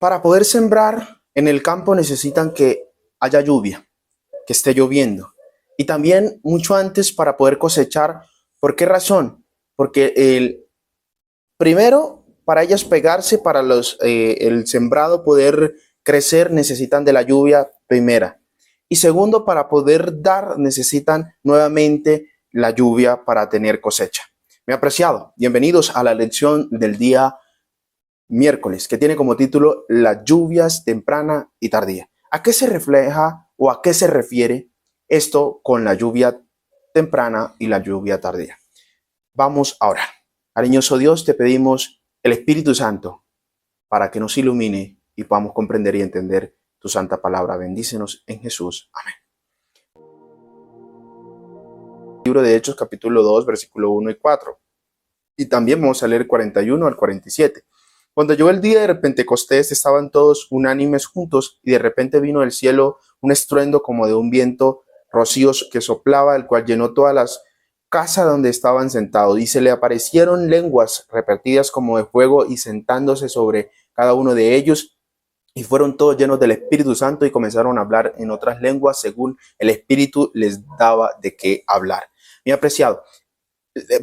Para poder sembrar en el campo necesitan que haya lluvia, que esté lloviendo. Y también mucho antes para poder cosechar. ¿Por qué razón? Porque primero, para ellas pegarse, para el sembrado poder crecer, necesitan de la lluvia primera. Y segundo, para poder dar, necesitan nuevamente la lluvia para tener cosecha. Mi apreciado, bienvenidos a la lección del día miércoles, que tiene como título Las lluvias temprana y tardía. ¿A qué se refleja o a qué se refiere esto con la lluvia temprana y la lluvia tardía? Vamos a orar. Cariñoso Dios, te pedimos el Espíritu Santo para que nos ilumine y podamos comprender y entender tu santa palabra. Bendícenos en Jesús. Amén. Libro de Hechos, capítulo 2, versículo 1 y 4. Y también vamos a leer 41 al 47. Cuando llegó el día de Pentecostés, estaban todos unánimes juntos, y de repente vino del cielo un estruendo como de un viento rocío que soplaba, el cual llenó todas las casas donde estaban sentados, y se le aparecieron lenguas repartidas como de fuego, y sentándose sobre cada uno de ellos, y fueron todos llenos del Espíritu Santo, y comenzaron a hablar en otras lenguas según el Espíritu les daba de qué hablar. Mi apreciado,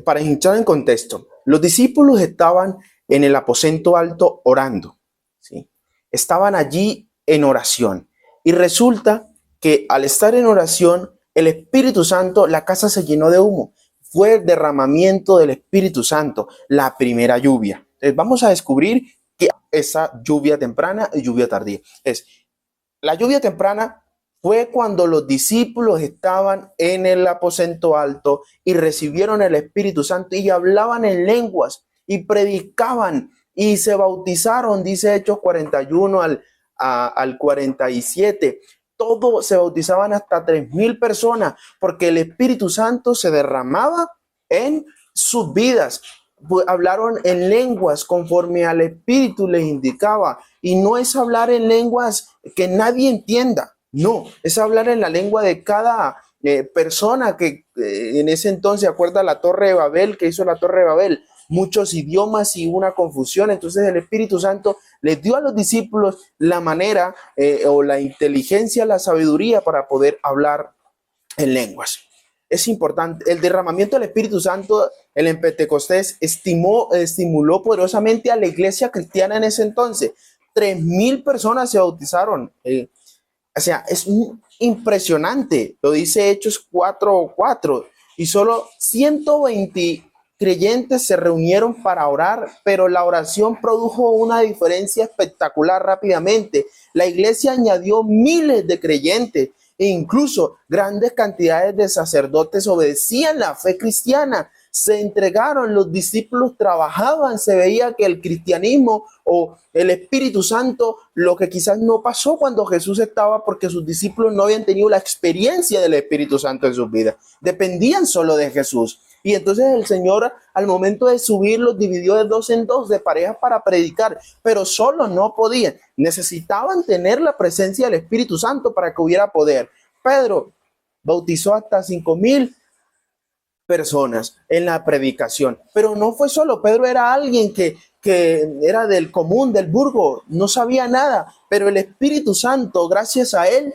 para entrar en contexto, los discípulos estaban en el aposento alto orando, ¿sí? Estaban allí en oración. Y resulta que al estar en oración, el Espíritu Santo, la casa se llenó de humo. Fue el derramamiento del Espíritu Santo, la primera lluvia. Entonces vamos a descubrir que esa lluvia temprana y lluvia tardía. La lluvia temprana fue cuando los discípulos estaban en el aposento alto y recibieron el Espíritu Santo y hablaban en lenguas y predicaban y se bautizaron, dice Hechos 41 al 47. Todos se bautizaban hasta 3,000 personas porque el Espíritu Santo se derramaba en sus vidas. Hablaron en lenguas conforme al Espíritu les indicaba. Y no es hablar en lenguas que nadie entienda. No, es hablar en la lengua de cada persona que en ese entonces, acuerda la Torre de Babel, que hizo la Torre de Babel, muchos idiomas y una confusión. Entonces el Espíritu Santo les dio a los discípulos la manera o la inteligencia, la sabiduría para poder hablar en lenguas. Es importante, el derramamiento del Espíritu Santo en Pentecostés estimuló poderosamente a la iglesia cristiana en ese entonces. 3,000 personas se bautizaron. O sea, es impresionante. Lo dice Hechos 4:4. Y solo 120 creyentes se reunieron para orar, pero la oración produjo una diferencia espectacular rápidamente. La iglesia añadió miles de creyentes e incluso grandes cantidades de sacerdotes obedecían la fe cristiana. Se entregaron, los discípulos trabajaban, se veía que el cristianismo o el Espíritu Santo, lo que quizás no pasó cuando Jesús estaba, porque sus discípulos no habían tenido la experiencia del Espíritu Santo en sus vidas, dependían solo de Jesús. Y entonces el Señor, al momento de subir, los dividió de 2 en 2 de parejas para predicar, pero solo no podían. Necesitaban tener la presencia del Espíritu Santo para que hubiera poder. Pedro bautizó hasta 5,000 personas en la predicación, pero no fue solo. Pedro era alguien que era del común, del burgo, no sabía nada, pero el Espíritu Santo, gracias a él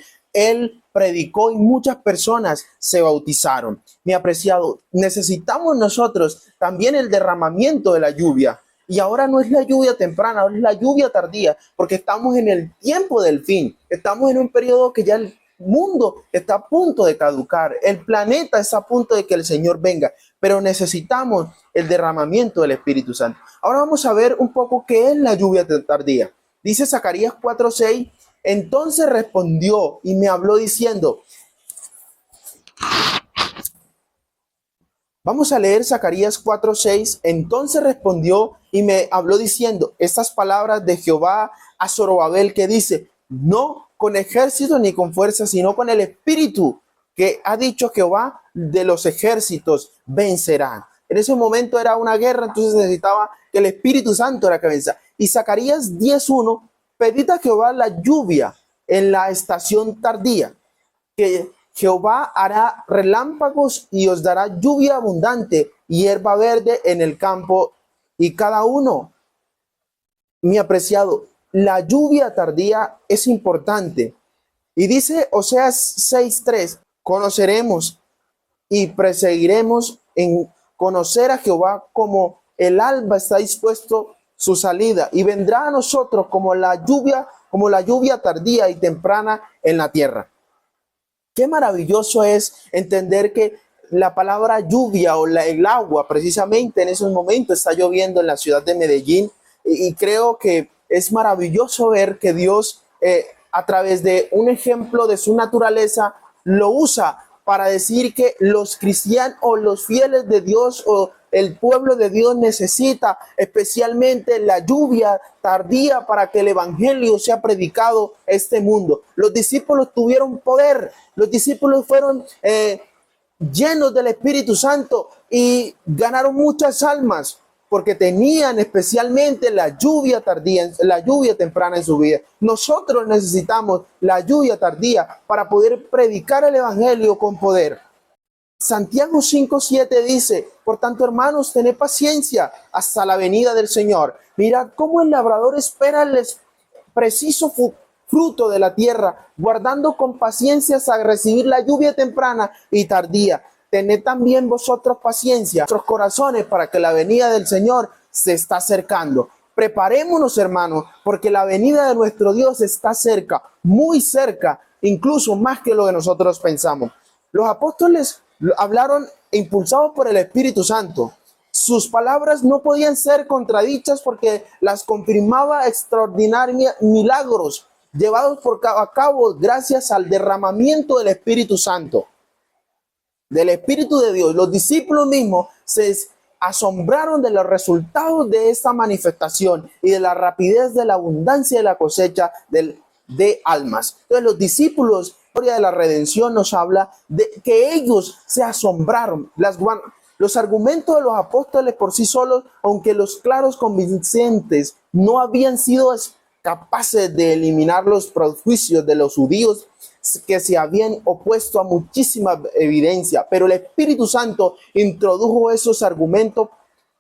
predicó y muchas personas se bautizaron. Mi apreciado, necesitamos nosotros también el derramamiento de la lluvia. Y ahora no es la lluvia temprana, ahora es la lluvia tardía, porque estamos en el tiempo del fin. Estamos en un periodo que ya el mundo está a punto de caducar, el planeta está a punto de que el Señor venga, pero necesitamos el derramamiento del Espíritu Santo. Ahora vamos a ver un poco qué es la lluvia tardía. Dice Zacarías 4:6, entonces respondió y me habló diciendo, vamos a leer Zacarías 4:6, entonces respondió y me habló diciendo, estas palabras de Jehová a Zorobabel que dice, no con ejército ni con fuerza, sino con el Espíritu que ha dicho Jehová de los ejércitos vencerán. En ese momento era una guerra, entonces necesitaba que el Espíritu Santo era que venza. Y Zacarías 10:1, pedid a Jehová la lluvia en la estación tardía, que Jehová hará relámpagos y os dará lluvia abundante, hierba verde en el campo, y cada uno, mi apreciado, la lluvia tardía es importante. Y dice Oseas 6:3, conoceremos y perseguiremos en conocer a Jehová como el alba está dispuesto su salida, y vendrá a nosotros como la lluvia tardía y temprana en la tierra. Qué maravilloso es entender que la palabra lluvia o el agua, precisamente en esos momentos está lloviendo en la ciudad de Medellín, y creo que es maravilloso ver que Dios a través de un ejemplo de su naturaleza lo usa para decir que los cristianos o los fieles de Dios o el pueblo de Dios necesita especialmente la lluvia tardía para que el evangelio sea predicado a este mundo. Los discípulos tuvieron poder, los discípulos fueron llenos del Espíritu Santo y ganaron muchas almas porque tenían especialmente la lluvia tardía, la lluvia temprana en su vida. Nosotros necesitamos la lluvia tardía para poder predicar el evangelio con poder. Santiago 5:7 dice, por tanto, hermanos, tened paciencia hasta la venida del Señor. Mirad cómo el labrador espera el preciso fruto de la tierra, guardando con paciencia hasta recibir la lluvia temprana y tardía. Tened también vosotros paciencia en vuestros corazones, para que la venida del Señor se está acercando. Preparémonos, hermanos, porque la venida de nuestro Dios está cerca, muy cerca, incluso más que lo que nosotros pensamos. Los apóstoles hablaron impulsados por el Espíritu Santo. Sus palabras no podían ser contradichas porque las confirmaba extraordinarios milagros llevados a cabo gracias al derramamiento del Espíritu Santo, del Espíritu de Dios. Los discípulos mismos se asombraron de los resultados de esta manifestación y de la rapidez de la abundancia de la cosecha de almas. Entonces los discípulos, la historia de la redención nos habla de que ellos se asombraron. Los argumentos de los apóstoles por sí solos, aunque los claros convincentes, no habían sido capaces de eliminar los prejuicios de los judíos que se habían opuesto a muchísima evidencia, pero el Espíritu Santo introdujo esos argumentos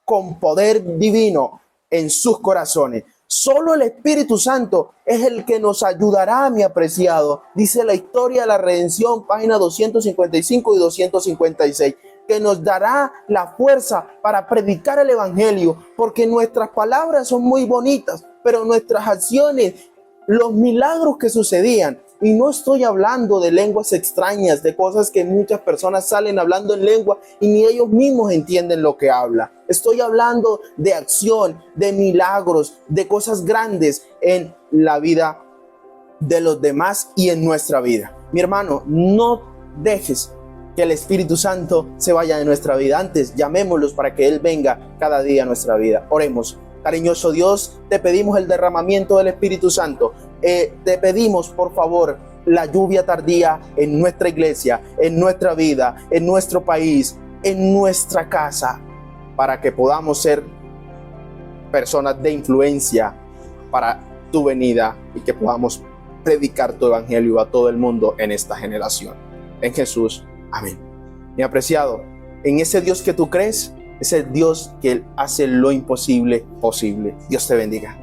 con poder divino en sus corazones. Solo el Espíritu Santo es el que nos ayudará, mi apreciado. Dice la historia de la redención, página 255 y 256, que nos dará la fuerza para predicar el evangelio, porque nuestras palabras son muy bonitas, pero nuestras acciones, los milagros que sucedían, y no estoy hablando de lenguas extrañas, de cosas que muchas personas salen hablando en lengua y ni ellos mismos entienden lo que habla. Estoy hablando de acción, de milagros, de cosas grandes en la vida de los demás y en nuestra vida. Mi hermano, no dejes que el Espíritu Santo se vaya de nuestra vida. Antes, llamémoslos para que Él venga cada día a nuestra vida. Oremos. Cariñoso Dios, te pedimos el derramamiento del Espíritu Santo. Te pedimos, por favor, la lluvia tardía en nuestra iglesia, en nuestra vida, en nuestro país, en nuestra casa, para que podamos ser personas de influencia para tu venida y que podamos predicar tu evangelio a todo el mundo en esta generación. En Jesús, amén. Mi apreciado, en ese Dios que tú crees, es el Dios que hace lo imposible posible. Dios te bendiga.